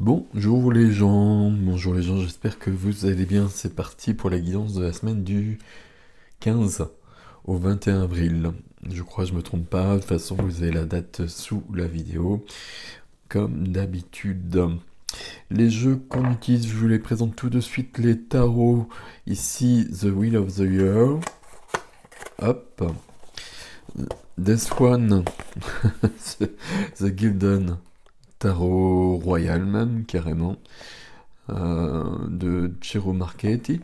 Bonjour les gens, j'espère que vous allez bien. C'est parti pour la guidance de la semaine du 15 au 21 avril. Je crois que je me trompe pas, de toute façon vous avez la date sous la vidéo, comme d'habitude. Les jeux qu'on utilise, je vous les présente tout de suite, les tarots. Ici, The Wheel of the Year. Hop. This one, The Gildan Tarot Royal même, carrément. De Ciro Marchetti,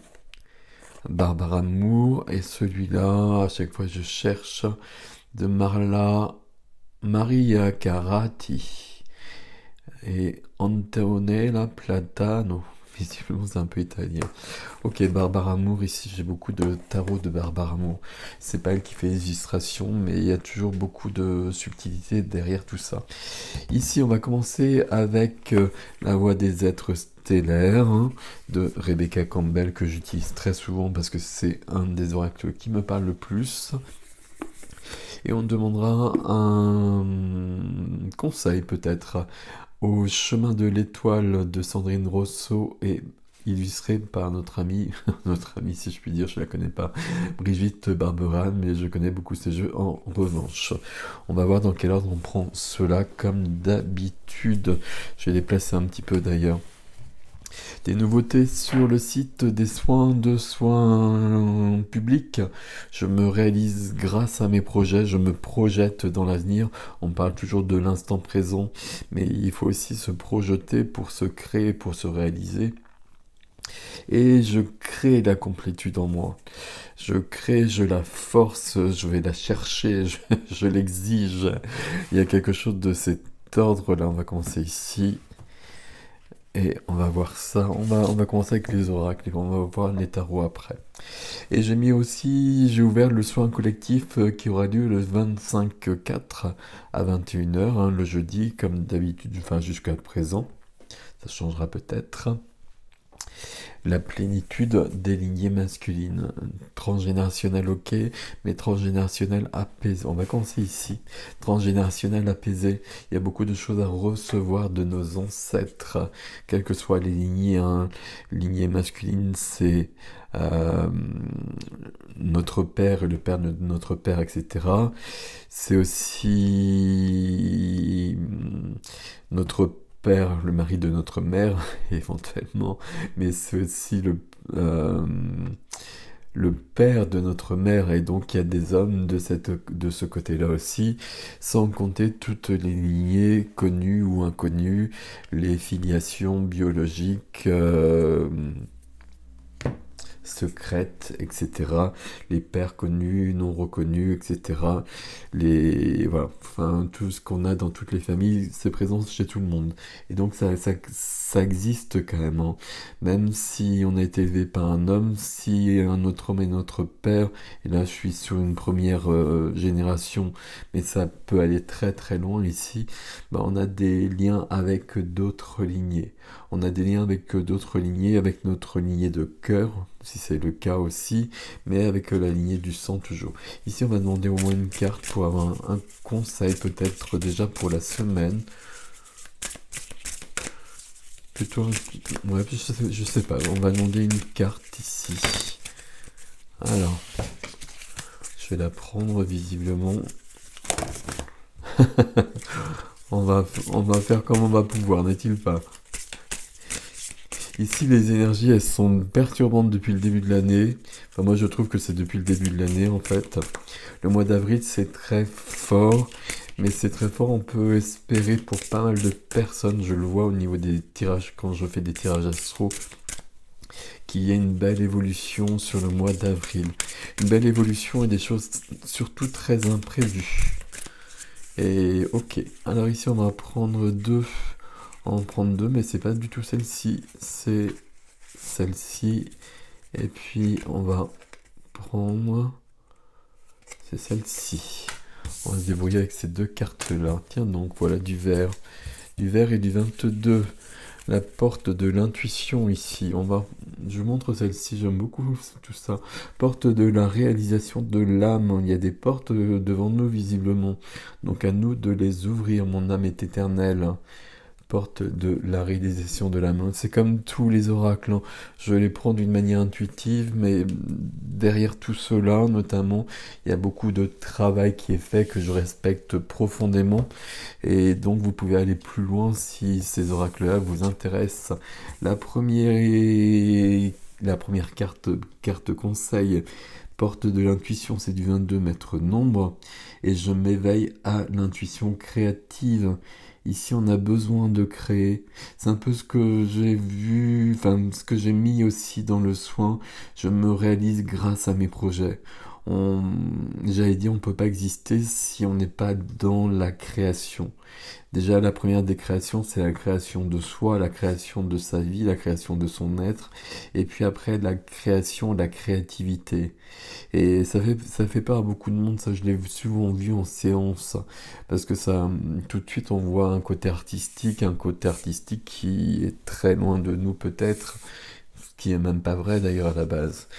Barbara Moore, et celui-là, à chaque fois je cherche, de Marla Maria Carati et Antonella Platano. Visiblement c'est un peu italien. Ok, Barbara Moore, ici j'ai beaucoup de tarot de Barbara Moore. C'est pas elle qui fait les illustrations, mais il y a toujours beaucoup de subtilité derrière tout ça. Ici, on va commencer avec La Voix des êtres stellaires de Rebecca Campbell, que j'utilise très souvent parce que c'est un des oracles qui me parle le plus. Et on demandera un conseil peut-être au chemin de l'étoile de Sandrine Rousseau et illustré par notre amie, notre amie si je puis dire, je la connais pas, Brigitte Barberan, mais je connais beaucoup ses jeux en revanche. On va voir dans quel ordre on prend cela comme d'habitude. Je vais les placer un petit peu d'ailleurs. Des nouveautés sur le site des soins publics. Je me réalise grâce à mes projets, je me projette dans l'avenir. On parle toujours de l'instant présent, mais il faut aussi se projeter pour se créer, pour se réaliser. Et je crée la complétude en moi. Je crée, je la force, je vais la chercher, je l'exige. Il y a quelque chose de cet ordre-là. On va commencer ici. Et on va voir ça, on va commencer avec les oracles et on va voir les tarots après. Et j'ai ouvert le soin collectif qui aura lieu le 25/4 à 21h, le jeudi, comme d'habitude, enfin jusqu'à présent. Ça changera peut-être. La plénitude des lignées masculines. Transgénérationnel, ok, mais transgénérationnel apaisé. On va commencer ici. Transgénérationnel apaisé. Il y a beaucoup de choses à recevoir de nos ancêtres, quelles que soient les lignées. Lignée masculine, c'est euh, notre père et le père de notre père, etc. C'est aussi notre père, le mari de notre mère, éventuellement, mais c'est aussi euh, le père de notre mère, et donc il y a des hommes de ce côté-là aussi, sans compter toutes les lignées connues ou inconnues, les filiations biologiques, secrètes, etc. Les pères connus, non reconnus, etc. Voilà, enfin, tout ce qu'on a dans toutes les familles, c'est présent chez tout le monde. Et donc ça existe quand même, hein. Même si on a été élevé par un homme, si un autre homme est notre père, et là je suis sur une première génération, mais ça peut aller très très loin ici, bah, on a des liens avec d'autres lignées. On a des liens avec d'autres lignées, avec notre lignée de cœur, si c'est le cas aussi, mais avec la lignée du sang toujours. Ici, on va demander au moins une carte pour avoir un conseil peut-être déjà pour la semaine. Plutôt, ouais, je sais pas, on va demander une carte ici. Alors, je vais la prendre visiblement. on va faire comme on va pouvoir, n'est-il pas? Ici, les énergies, elles sont perturbantes depuis le début de l'année. Enfin, moi, je trouve que c'est depuis le début de l'année, en fait. Le mois d'avril, c'est très fort. Mais c'est très fort, on peut espérer pour pas mal de personnes, je le vois au niveau des tirages, quand je fais des tirages astro, qu'il y a une belle évolution sur le mois d'avril. Une belle évolution et des choses surtout très imprévues. Et ok, alors ici on va prendre deux. On va en prendre deux, mais c'est pas du tout celle-ci, c'est celle-ci. Et puis on va prendre, c'est celle-ci. On va se débrouiller avec ces deux cartes-là. Tiens donc, voilà du vert. Du vert et du 22. La porte de l'intuition ici. Je vous montre celle-ci, j'aime beaucoup tout ça. Porte de la réalisation de l'âme. Il y a des portes devant nous visiblement. Donc à nous de les ouvrir. Mon âme est éternelle. porte de la réalisation de la main. C'est comme tous les oracles, hein. Je les prends d'une manière intuitive, mais derrière tout cela, notamment, il y a beaucoup de travail qui est fait que je respecte profondément. Et donc, vous pouvez aller plus loin si ces oracles-là vous intéressent. La première, la première carte conseil, porte de l'intuition, c'est du 22 mètre nombre. Et je m'éveille à l'intuition créative. Ici, on a besoin de créer. C'est un peu ce que j'ai vu, enfin, ce que j'ai mis aussi dans le soin. Je me réalise grâce à mes projets. On, j'avais dit, on ne peut pas exister si on n'est pas dans la création. Déjà, la première des créations, c'est la création de soi, la création de sa vie, la création de son être. Et puis après, la création, la créativité. Et ça fait peur à beaucoup de monde, ça je l'ai souvent vu en séance, parce que ça, tout de suite on voit un côté artistique qui est très loin de nous peut-être, ce qui est même pas vrai d'ailleurs à la base.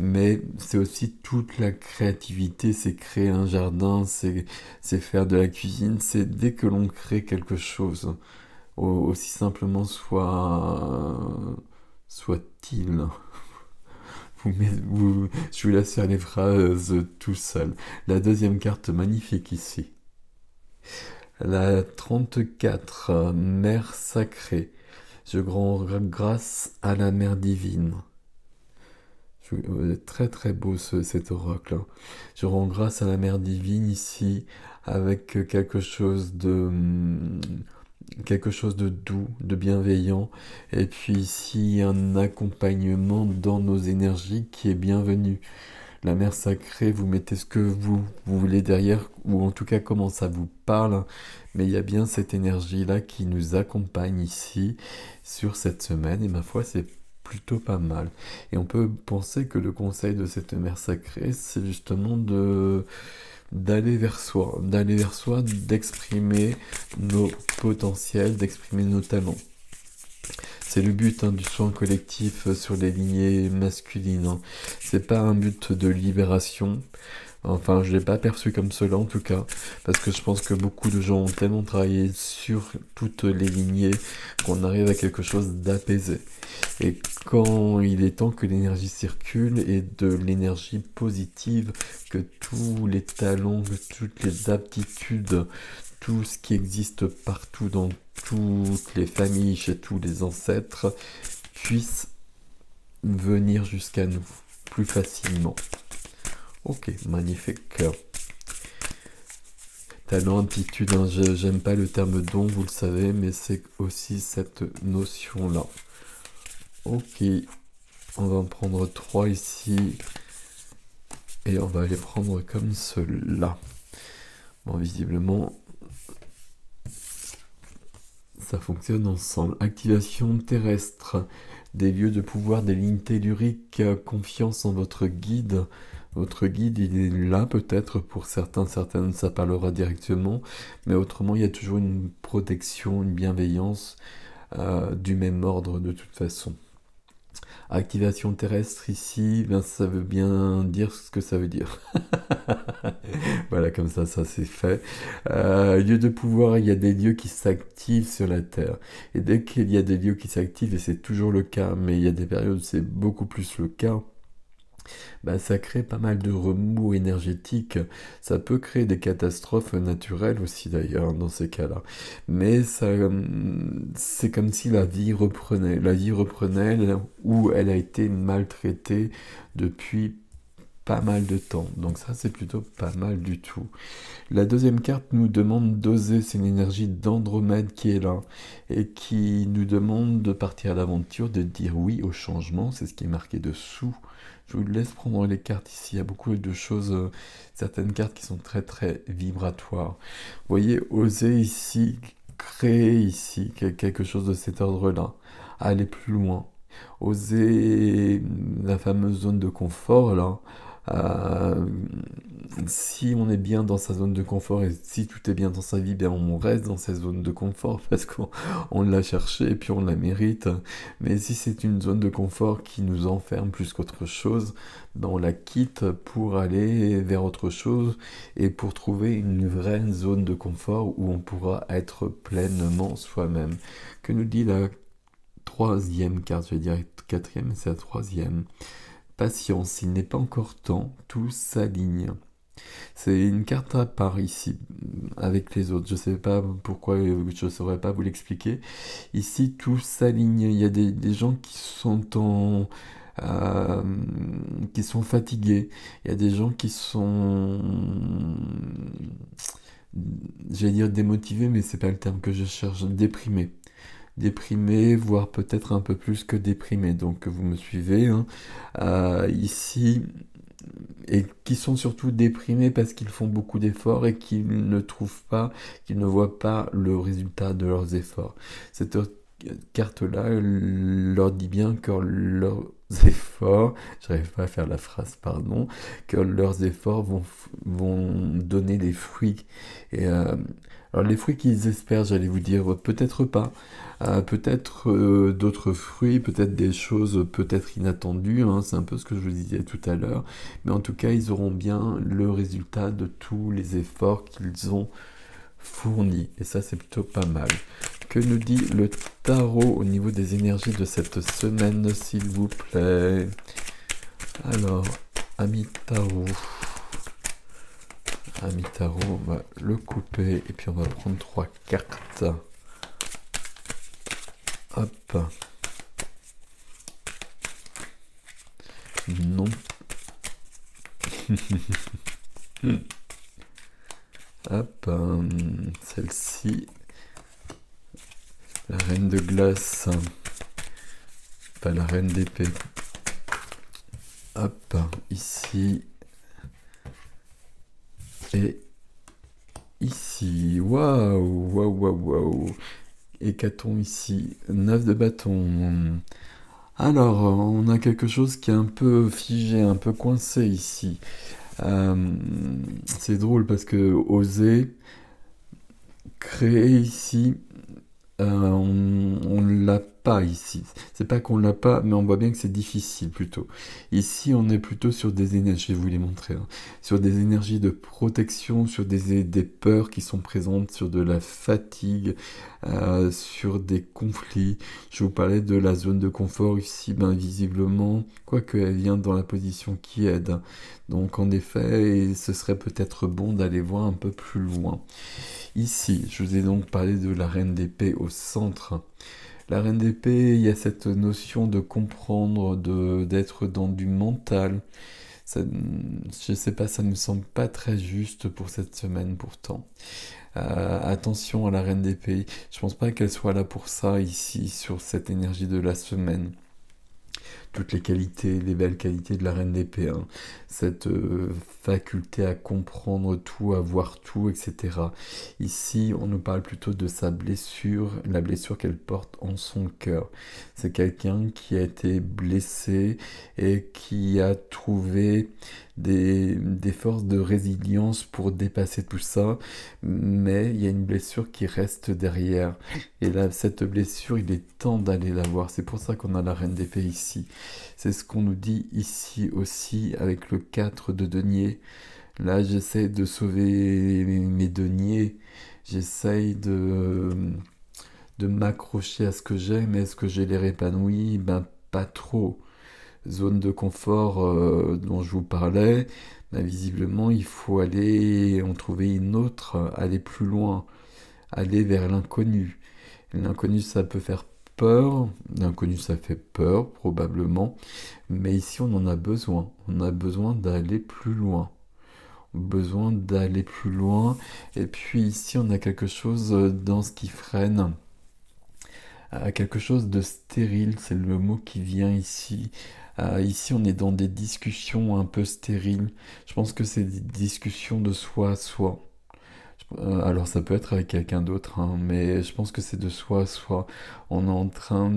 Mais c'est aussi toute la créativité, c'est créer un jardin, c'est faire de la cuisine, c'est dès que l'on crée quelque chose, aussi simplement soit-il. Je vous laisse faire les phrases tout seul. La deuxième carte magnifique ici. La 34, Mère sacrée. Je rends grâce à la Mère divine. Très très beau cet oracle, hein. Je rends grâce à la Mère divine ici avec quelque chose de doux, de bienveillant, et puis ici un accompagnement dans nos énergies qui est bienvenu. La Mère sacrée, vous mettez ce que vous voulez derrière, ou en tout cas comment ça vous parle, hein. Mais il y a bien cette énergie-là qui nous accompagne ici sur cette semaine, et ma foi, c'est plutôt pas mal. Et on peut penser que le conseil de cette Mère sacrée, c'est justement d'aller vers soi, d'exprimer nos potentiels, d'exprimer nos talents. C'est le but, hein, du soin collectif sur les lignées masculines, hein. C'est pas un but de libération. Enfin, je l'ai pas perçu comme cela en tout cas, parce que je pense que beaucoup de gens ont tellement travaillé sur toutes les lignées qu'on arrive à quelque chose d'apaisé. Et quand il est temps que l'énergie circule et de l'énergie positive, que tous les talents, que toutes les aptitudes, tout ce qui existe partout dans toutes les familles, chez tous les ancêtres, puisse venir jusqu'à nous plus facilement. Ok, magnifique. Talent, aptitude, hein, j'aime pas le terme don, vous le savez, mais c'est aussi cette notion-là. Ok, on va en prendre 3 ici, et on va les prendre comme cela. Bon, visiblement, ça fonctionne ensemble. Activation terrestre, des lieux de pouvoir, des lignes telluriques, confiance en votre guide. Votre guide, il est là peut-être pour certains, certaines, ça parlera directement, mais autrement, il y a toujours une protection, une bienveillance du même ordre de toute façon. Activation terrestre ici, ben, ça veut bien dire ce que ça veut dire. Voilà, comme ça c'est fait. Lieu de pouvoir, il y a des lieux qui s'activent sur la Terre. Et dès qu'il y a des lieux qui s'activent, et c'est toujours le cas, mais il y a des périodes où c'est beaucoup plus le cas, bah, ça crée pas mal de remous énergétiques. Ça peut créer des catastrophes naturelles aussi d'ailleurs dans ces cas-là. Mais ça, c'est comme si la vie reprenait. La vie reprenait où elle a été maltraitée depuis pas mal de temps. Donc ça, c'est plutôt pas mal du tout. La deuxième carte nous demande d'oser. C'est une énergie d'Andromède qui est là et qui nous demande de partir à l'aventure, de dire oui au changement. C'est ce qui est marqué dessous. Je vous laisse prendre les cartes ici. Il y a beaucoup de choses, certaines cartes qui sont très très vibratoires. Vous voyez, oser ici, créer ici quelque chose de cet ordre-là. Aller plus loin. Oser la fameuse zone de confort là. Euh, Si on est bien dans sa zone de confort et si tout est bien dans sa vie, bien on reste dans cette zone de confort parce qu'on l'a cherché et puis on la mérite. Mais si c'est une zone de confort qui nous enferme plus qu'autre chose, ben on la quitte pour aller vers autre chose et pour trouver une vraie zone de confort où on pourra être pleinement soi-même. Que nous dit la troisième carte? Je vais dire quatrième, mais c'est la troisième. Patience, il n'est pas encore temps, tout s'aligne. C'est une carte à part ici, avec les autres. Je ne sais pas pourquoi, je ne saurais pas vous l'expliquer. Ici, tout s'aligne. Il y a des gens euh, qui sont fatigués. Il y a des gens qui sont, j'allais dire démotivés, mais c'est pas le terme que je cherche, déprimés. Déprimés, voire peut-être un peu plus que déprimés. Donc vous me suivez, hein. Ici, et qui sont surtout déprimés parce qu'ils font beaucoup d'efforts et qu'ils ne trouvent pas, qu'ils ne voient pas le résultat de leurs efforts. Cette carte-là leur dit bien que leurs efforts, j'arrive pas à faire la phrase, pardon, que leurs efforts vont donner des fruits. Et alors les fruits qu'ils espèrent, j'allais vous dire, peut-être pas. Peut-être d'autres fruits, peut-être des choses peut-être inattendues, hein, c'est un peu ce que je vous disais tout à l'heure, mais en tout cas ils auront bien le résultat de tous les efforts qu'ils ont fournis, et ça c'est plutôt pas mal. Que nous dit le tarot au niveau des énergies de cette semaine, s'il vous plaît? Alors, ami tarot, on va le couper, et puis on va prendre 3 cartes. Hop. Non. Hop. Celle-ci. La reine de glace. Pas la reine d'épée. Hop. Ici. Et ici. Waouh. Waouh, waouh, waouh. Et qu'a-t-on ici? 9 de bâton. Alors, on a quelque chose qui est un peu figé, un peu coincé ici. C'est drôle parce que oser créer ici, on ne l'a pas ici. C'est pas qu'on l'a pas, mais on voit bien que c'est difficile plutôt. Ici, on est plutôt sur des énergies, je vais vous les montrer, hein, sur des énergies de protection, sur des peurs qui sont présentes, sur de la fatigue, sur des conflits. Je vous parlais de la zone de confort ici, ben visiblement, quoique elle vient dans la position qui aide. Donc en effet, ce serait peut-être bon d'aller voir un peu plus loin. Ici, je vous ai donc parlé de la reine d'épée au centre. La reine d'épée, il y a cette notion de comprendre, d'être dans du mental. Ça, je sais pas, ça ne me semble pas très juste pour cette semaine pourtant. Attention à la reine d'épée. Je pense pas qu'elle soit là pour ça ici, sur cette énergie de la semaine. Toutes les qualités, les belles qualités de la reine d'épée, hein. Cette faculté à comprendre tout, à voir tout, etc. Ici, on nous parle plutôt de sa blessure, la blessure qu'elle porte en son cœur. C'est quelqu'un qui a été blessé et qui a trouvé des forces de résilience pour dépasser tout ça, mais il y a une blessure qui reste derrière. Et là, cette blessure, il est temps d'aller la voir. C'est pour ça qu'on a la reine d'épée ici. C'est ce qu'on nous dit ici aussi avec le 4 de denier. Là, j'essaie de sauver mes deniers. J'essaye de m'accrocher à ce que j'ai, mais est-ce que j'ai l'air épanoui? Ben, pas trop. Zone de confort dont je vous parlais, ben, visiblement, il faut aller en trouver une autre, aller plus loin, aller vers l'inconnu. L'inconnu, ça peut faire peur. L'inconnu, ça fait peur, probablement. Mais ici, on en a besoin. On a besoin d'aller plus loin. Besoin d'aller plus loin. Et puis ici, on a quelque chose dans ce qui freine. Quelque chose de stérile, c'est le mot qui vient ici. Ici, on est dans des discussions un peu stériles. Je pense que c'est des discussions de soi à soi. Alors ça peut être avec quelqu'un d'autre, hein, mais je pense que c'est de soi à soi. On est en train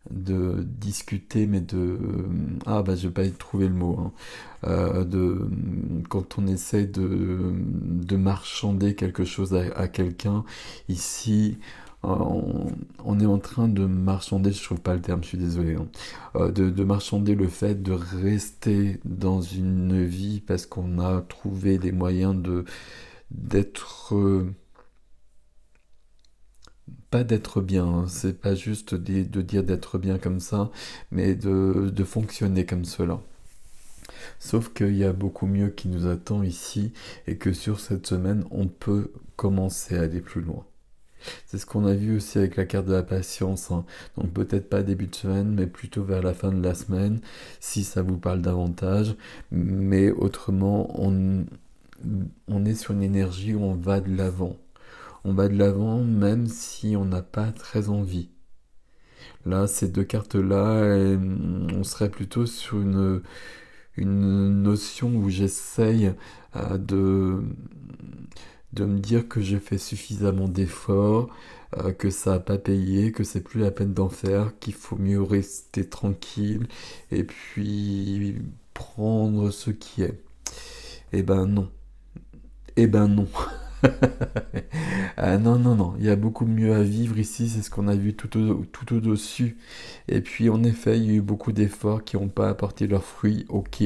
de discuter, mais ah bah je vais pas y trouver le mot, hein. Quand on essaie de marchander quelque chose à quelqu'un, ici, on est en train de marchander, je trouve pas le terme, je suis désolé, hein. De marchander le fait de rester dans une vie parce qu'on a trouvé les moyens d'être pas d'être bien, hein. C'est pas juste de dire d'être bien comme ça, mais de fonctionner comme cela. Sauf qu'il y a beaucoup mieux qui nous attend ici et que sur cette semaine, on peut commencer à aller plus loin. C'est ce qu'on a vu aussi avec la carte de la patience, hein. Donc peut-être pas début de semaine, mais plutôt vers la fin de la semaine, si ça vous parle davantage. Mais autrement, on est sur une énergie où on va de l'avant. On va de l'avant même si on n'a pas très envie. Là, ces deux cartes-là, on serait plutôt sur une notion où j'essaye de me dire que j'ai fait suffisamment d'efforts, que ça n'a pas payé, que c'est plus la peine d'en faire, qu'il faut mieux rester tranquille et puis prendre ce qui est. Eh ben non. Eh ben non. Ah non, non, non, il y a beaucoup mieux à vivre ici, c'est ce qu'on a vu tout au-dessus. Et puis en effet, il y a eu beaucoup d'efforts qui n'ont pas apporté leurs fruits, ok,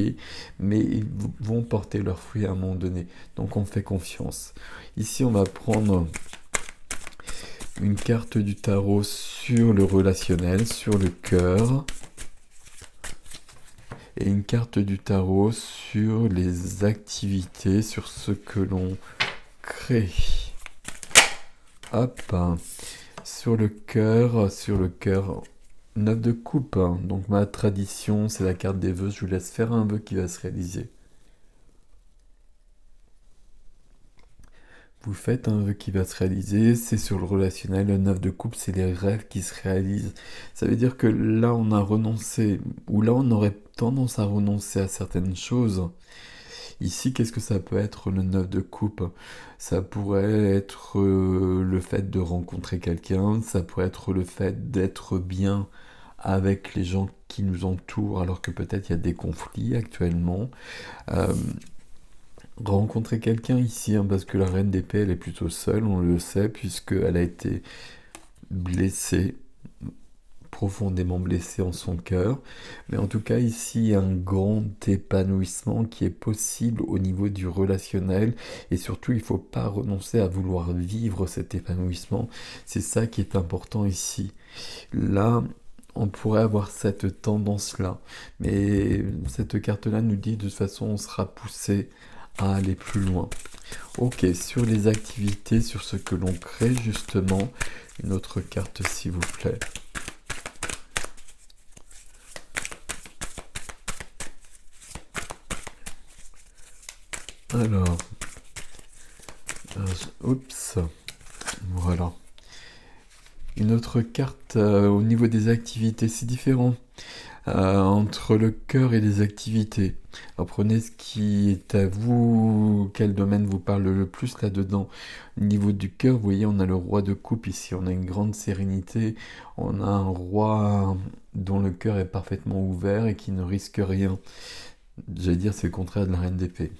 mais ils vont porter leurs fruits à un moment donné. Donc on fait confiance. Ici, on va prendre une carte du tarot sur le relationnel, sur le cœur, et une carte du tarot sur les activités, sur ce que l'on crée. Hop, sur le cœur, 9 de coupe. Donc ma tradition, c'est la carte des vœux. Je vous laisse faire un vœu qui va se réaliser. Vous faites un vœu qui va se réaliser, c'est sur le relationnel. Le 9 de coupe, c'est les rêves qui se réalisent. Ça veut dire que là, on a renoncé, ou là, on aurait tendance à renoncer à certaines choses. Ici, qu'est-ce que ça peut être le 9 de coupe? Ça pourrait être le fait de rencontrer quelqu'un, ça pourrait être le fait d'être bien avec les gens qui nous entourent, alors que peut-être il y a des conflits actuellement. Euh, Rencontrer quelqu'un ici, hein, parce que la reine d'épée, elle est plutôt seule, on le sait, puisqu'elle a été blessée, profondément blessée en son cœur. Mais en tout cas, ici, il y a un grand épanouissement qui est possible au niveau du relationnel. Et surtout, il ne faut pas renoncer à vouloir vivre cet épanouissement. C'est ça qui est important ici. Là, on pourrait avoir cette tendance-là. Mais cette carte-là nous dit de toute façon, on sera poussé à aller plus loin. Ok, sur les activités, sur ce que l'on crée justement, une autre carte s'il vous plaît. Alors, oups, voilà. Une autre carte au niveau des activités, c'est différent entre le cœur et les activités. Alors prenez ce qui est à vous, quel domaine vous parle le plus là-dedans. Au niveau du cœur, vous voyez, on a le roi de coupe ici, on a une grande sérénité, on a un roi dont le cœur est parfaitement ouvert et qui ne risque rien. J'allais dire c'est le contraire de la reine d'épée.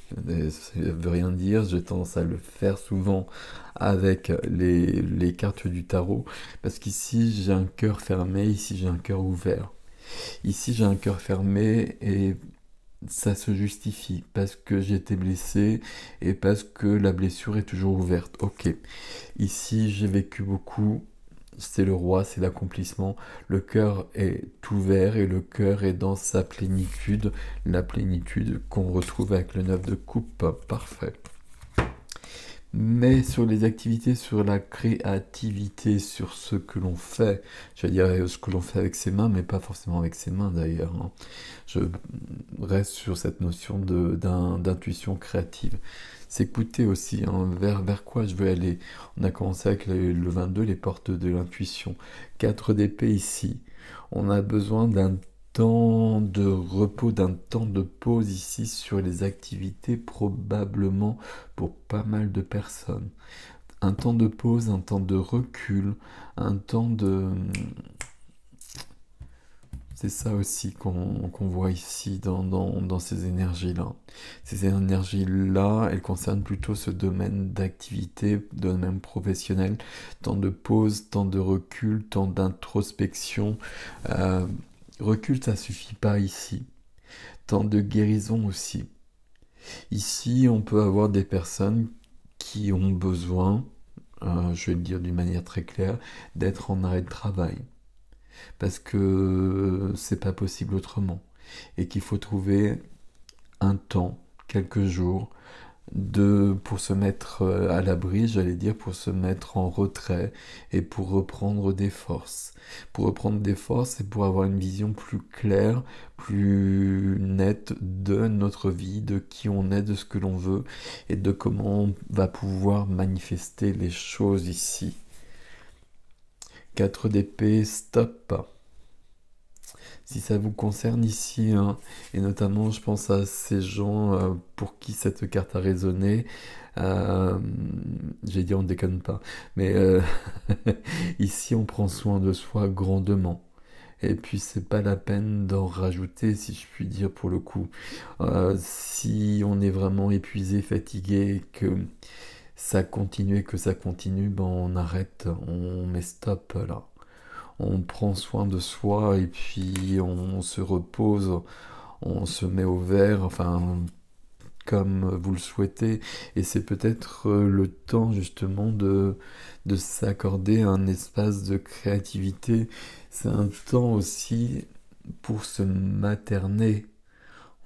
Ça veut rien dire, j'ai tendance à le faire souvent avec les cartes du tarot, parce qu'ici j'ai un cœur fermé, ici j'ai un cœur ouvert. Ici j'ai un cœur fermé et ça se justifie parce que j'ai été blessé et parce que la blessure est toujours ouverte. Ok, ici j'ai vécu beaucoup. C'est le roi, c'est l'accomplissement. Le cœur est ouvert et le cœur est dans sa plénitude. La plénitude qu'on retrouve avec le 9 de coupe. Parfait. Mais sur les activités, sur la créativité, sur ce que l'on fait, je veux dire ce que l'on fait avec ses mains, mais pas forcément avec ses mains d'ailleurs, hein. Je reste sur cette notion d'intuition créative. S'écouter aussi, hein, vers quoi je veux aller. On a commencé avec le 22, les portes de l'intuition. 4 d'épée ici. On a besoin d'un temps de repos, d'un temps de pause ici sur les activités, probablement pour pas mal de personnes. Un temps de pause, un temps de recul, un temps C'est ça aussi qu'on voit ici dans ces énergies-là. Ces énergies-là, elles concernent plutôt ce domaine d'activité, domaine professionnel, temps de pause, temps de recul, temps d'introspection. Euh, Recul, ça suffit pas ici. Temps de guérison aussi. Ici, on peut avoir des personnes qui ont besoin, je vais le dire d'une manière très claire, d'être en arrêt de travail. Parce que c'est pas possible autrement. Et qu'il faut trouver un temps, quelques jours, pour se mettre à l'abri, j'allais dire, pour se mettre en retrait et pour reprendre des forces. Pour reprendre des forces et pour avoir une vision plus claire, plus nette de notre vie, de qui on est, de ce que l'on veut et de comment on va pouvoir manifester les choses ici. 4 d'épée, stop. Si ça vous concerne ici, hein, et notamment je pense à ces gens pour qui cette carte a résonné, euh, j'ai dit on déconne pas, mais ici on prend soin de soi grandement. Et puis c'est pas la peine d'en rajouter si je puis dire pour le coup. Si on est vraiment épuisé, fatigué, que ça continue et que ça continue, ben on arrête, on met stop là. On prend soin de soi et puis on se repose, on se met au vert, enfin comme vous le souhaitez. Et c'est peut-être le temps justement de s'accorder un espace de créativité. C'est un temps aussi pour se materner.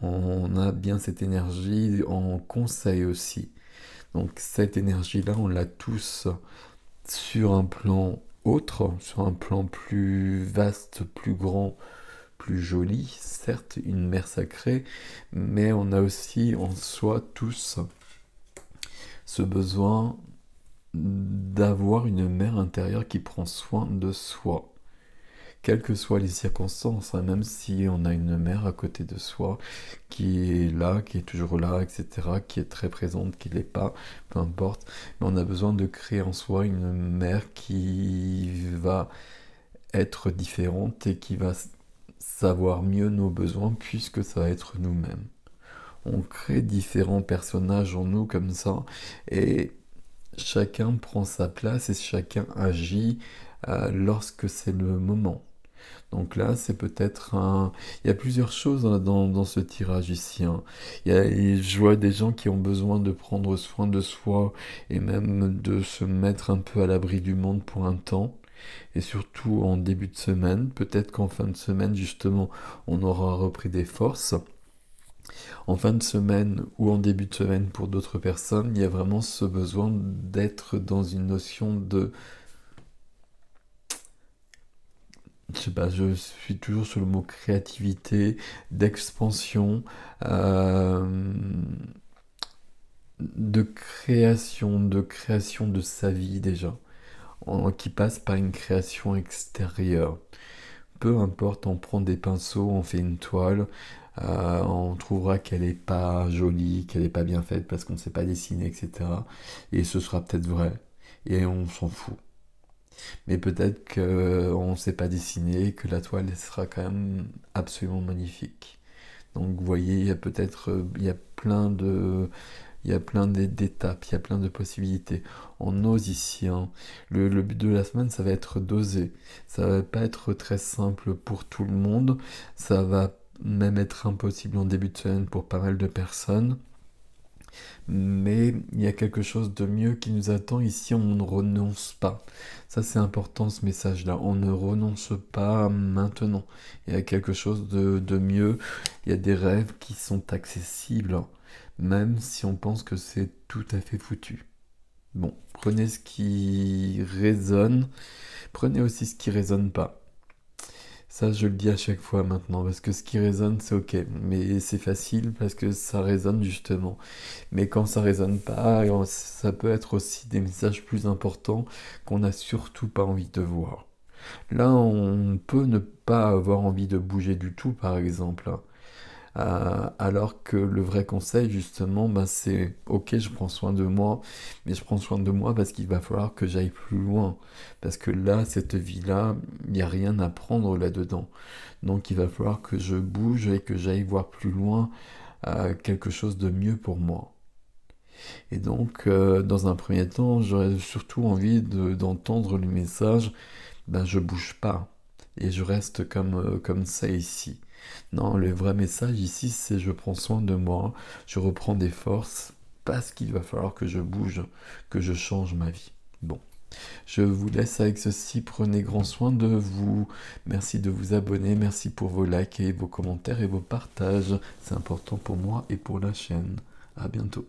On a bien cette énergie en conseil aussi. Donc cette énergie-là, on l'a tous sur un plan autre, sur un plan plus vaste, plus grand, plus joli, certes une mère sacrée, mais on a aussi en soi tous ce besoin d'avoir une mère intérieure qui prend soin de soi. Quelles que soient les circonstances, hein, même si on a une mère à côté de soi qui est là, qui est toujours là, etc., qui est très présente, qui ne l'est pas, peu importe, mais on a besoin de créer en soi une mère qui va être différente et qui va savoir mieux nos besoins puisque ça va être nous-mêmes. On crée différents personnages en nous comme ça et chacun prend sa place et chacun agit lorsque c'est le moment. Donc là, c'est peut-être un... Il y a plusieurs choses hein, dans ce tirage ici, hein. Je vois des gens qui ont besoin de prendre soin de soi et même de se mettre un peu à l'abri du monde pour un temps. Et surtout en début de semaine. Peut-être qu'en fin de semaine, justement, on aura repris des forces. En fin de semaine ou en début de semaine pour d'autres personnes, il y a vraiment ce besoin d'être dans une notion de... Je sais pas, je suis toujours sur le mot créativité, d'expansion, euh, de création de sa vie déjà, qui passe par une création extérieure. Peu importe, on prend des pinceaux, on fait une toile, on trouvera qu'elle n'est pas jolie, qu'elle n'est pas bien faite parce qu'on ne sait pas dessiner, etc. Et ce sera peut-être vrai. Et on s'en fout. Mais peut-être qu'on ne sait pas dessiner, que la toile sera quand même absolument magnifique. Donc vous voyez, il y a peut-être, il y a plein d'étapes, il y a plein de possibilités. On ose ici, hein. Le but de la semaine, ça va être d'oser. Ça va pas être très simple pour tout le monde. Ça va même être impossible en début de semaine pour pas mal de personnes. Mais il y a quelque chose de mieux qui nous attend ici, on ne renonce pas. Ça c'est important ce message-là, on ne renonce pas maintenant. Il y a quelque chose de mieux, il y a des rêves qui sont accessibles, même si on pense que c'est tout à fait foutu. Bon, prenez ce qui résonne, prenez aussi ce qui résonne pas. Ça, je le dis à chaque fois maintenant, parce que ce qui résonne, c'est ok, mais c'est facile parce que ça résonne justement. Mais quand ça résonne pas, ça peut être aussi des messages plus importants qu'on n'a surtout pas envie de voir. Là, on peut ne pas avoir envie de bouger du tout, par exemple. Alors que le vrai conseil, justement, ben, c'est ok, je prends soin de moi, mais je prends soin de moi parce qu'il va falloir que j'aille plus loin. Parce que là, cette vie-là, il n'y a rien à prendre là-dedans. Donc il va falloir que je bouge et que j'aille voir plus loin quelque chose de mieux pour moi. Et donc, dans un premier temps, j'aurais surtout envie d'entendre le message, ben je bouge pas et je reste comme ça ici. Non, le vrai message ici, c'est je prends soin de moi, je reprends des forces parce qu'il va falloir que je bouge, que je change ma vie. Bon, je vous laisse avec ceci, prenez grand soin de vous. Merci de vous abonner, merci pour vos likes et vos commentaires et vos partages. C'est important pour moi et pour la chaîne. À bientôt.